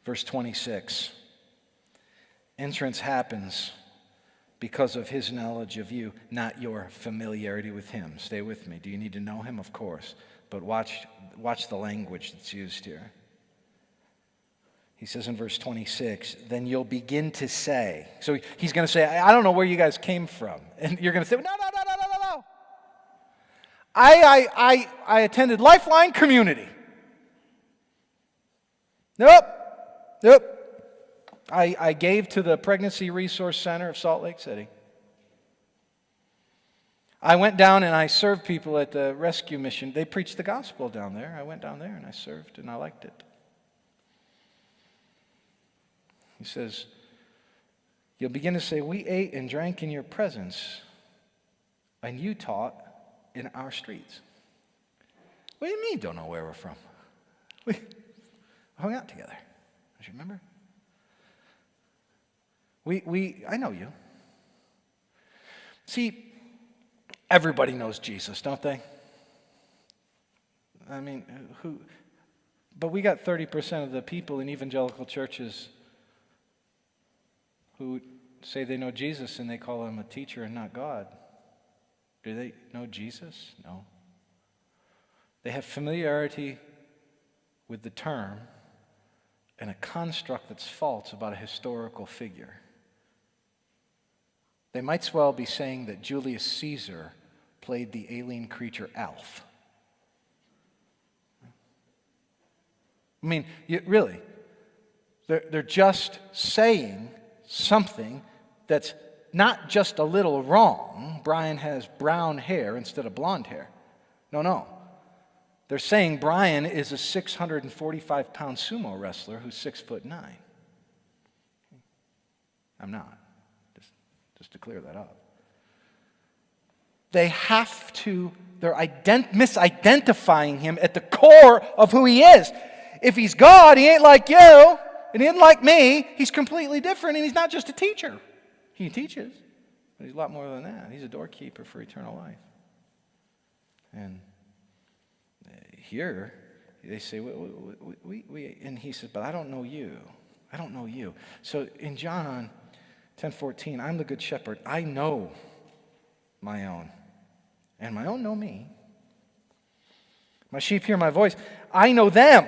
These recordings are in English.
Verse 26. Entrance happens because of his knowledge of you, not your familiarity with him. Stay with me. Do you need to know him? Of course. But watch the language that's used here. He says in verse 26, then you'll begin to say. So he's going to say, I don't know where you guys came from. And you're going to say, no. I attended Lifeline Community. Nope. I gave to the Pregnancy Resource Center of Salt Lake City. I went down and I served people at the rescue mission. They preached the gospel down there. I went down there and I served and I liked it. He says, you'll begin to say, we ate and drank in your presence, and you taught in our streets. What do you mean don't know where we're from? We hung out together. Don't you remember? I know you. See, everybody knows Jesus, don't they? I mean, but we got 30% of the people in evangelical churches who say they know Jesus and they call him a teacher and not God. Do they know Jesus? No. They have familiarity with the term and a construct that's false about a historical figure. They might as well be saying that Julius Caesar played the alien creature Alf. I mean, really, they're just saying something that's not just a little wrong. Bryan has brown hair instead of blonde hair. No. They're saying Bryan is a 645-pound sumo wrestler who's 6'9". I'm not. Just to clear that up. They're misidentifying him at the core of who he is. If he's God, he ain't like you. And he isn't like me. He's completely different, and he's not just a teacher. He teaches, but he's a lot more than that. He's a doorkeeper for eternal life. And here, they say, and he says, but I don't know you. I don't know you. So in John 10:14, I'm the good shepherd. I know my own, and my own know me. My sheep hear my voice. I know them,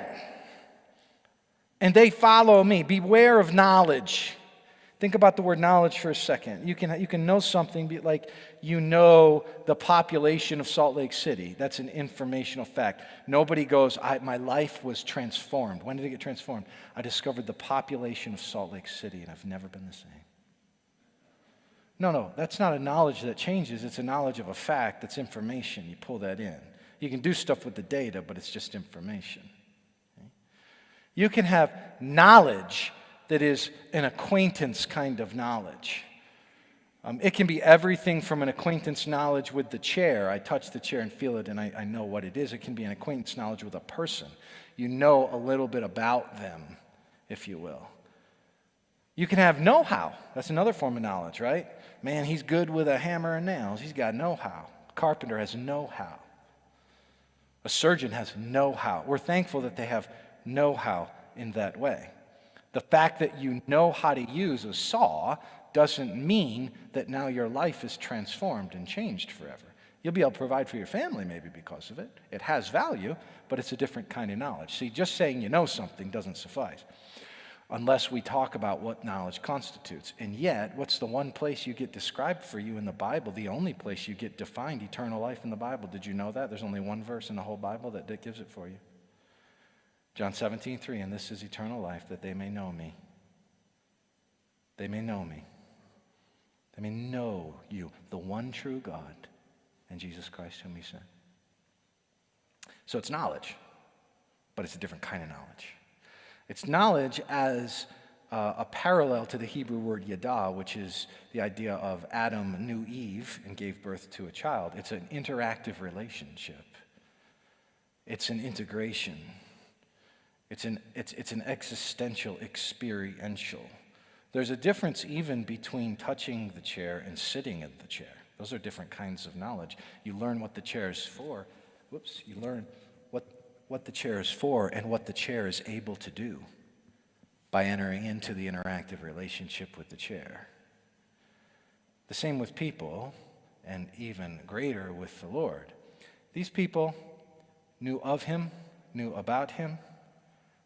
and they follow me. Beware of knowledge. Think about the word knowledge for a second. You can know something like you know the population of Salt Lake City. That's an informational fact. Nobody goes, my life was transformed. When did it get transformed? I discovered the population of Salt Lake City, and I've never been the same. No, that's not a knowledge that changes. It's a knowledge of a fact. That's information. You pull that in. You can do stuff with the data, but it's just information. Okay? You can have knowledge that is an acquaintance kind of knowledge. It can be everything from an acquaintance knowledge with the chair. I touch the chair and feel it, and I know what it is. It can be an acquaintance knowledge with a person. You know a little bit about them, if you will. You can have know-how. That's another form of knowledge, right? Man, he's good with a hammer and nails. He's got know-how. A carpenter has know-how. A surgeon has know-how. We're thankful that they have know-how in that way. The fact that you know how to use a saw doesn't mean that now your life is transformed and changed forever. You'll be able to provide for your family maybe because of it. It has value, but it's a different kind of knowledge. See, just saying you know something doesn't suffice unless we talk about what knowledge constitutes. And yet, what's the one place you get described for you in the Bible? The only place you get defined eternal life in the Bible. Did you know that? There's only one verse in the whole Bible that gives it for you. John 17:3, and this is eternal life, that they may know me. They may know me. They may know you, the one true God, and Jesus Christ whom he sent. So it's knowledge, but it's a different kind of knowledge. It's knowledge as a parallel to the Hebrew word yada, which is the idea of Adam knew Eve and gave birth to a child. It's an interactive relationship. It's an integration. It's an existential, experiential. There's a difference even between touching the chair and sitting in the chair. Those are different kinds of knowledge. You learn what the chair is for. You learn what the chair is for and what the chair is able to do. by entering into the interactive relationship with the chair. The same with people, and even greater with the Lord. These people knew of him, knew about him,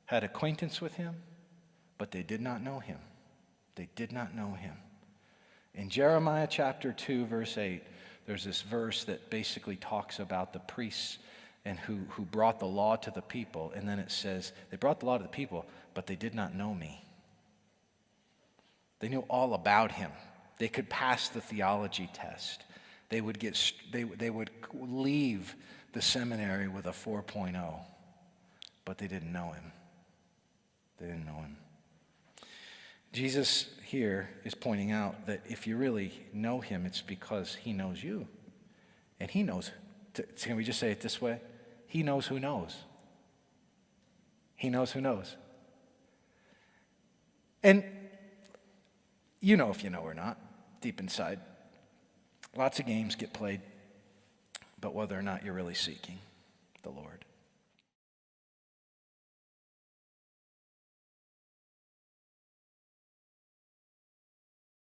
had acquaintance with him, but they did not know him. They did not know him. In Jeremiah chapter 2, verse 8, there's this verse that basically talks about the priests and who brought the law to the people. And then it says, they brought the law to the people, but they did not know me. They knew all about him. They could pass the theology test. They would leave the seminary with a 4.0, but they didn't know him. They didn't know him. Jesus here is pointing out that if you really know him, it's because he knows you. And he knows, can we just say it this way? He knows who knows. He knows who knows. And you know if you know or not, deep inside. Lots of games get played, but whether or not you're really seeking the Lord.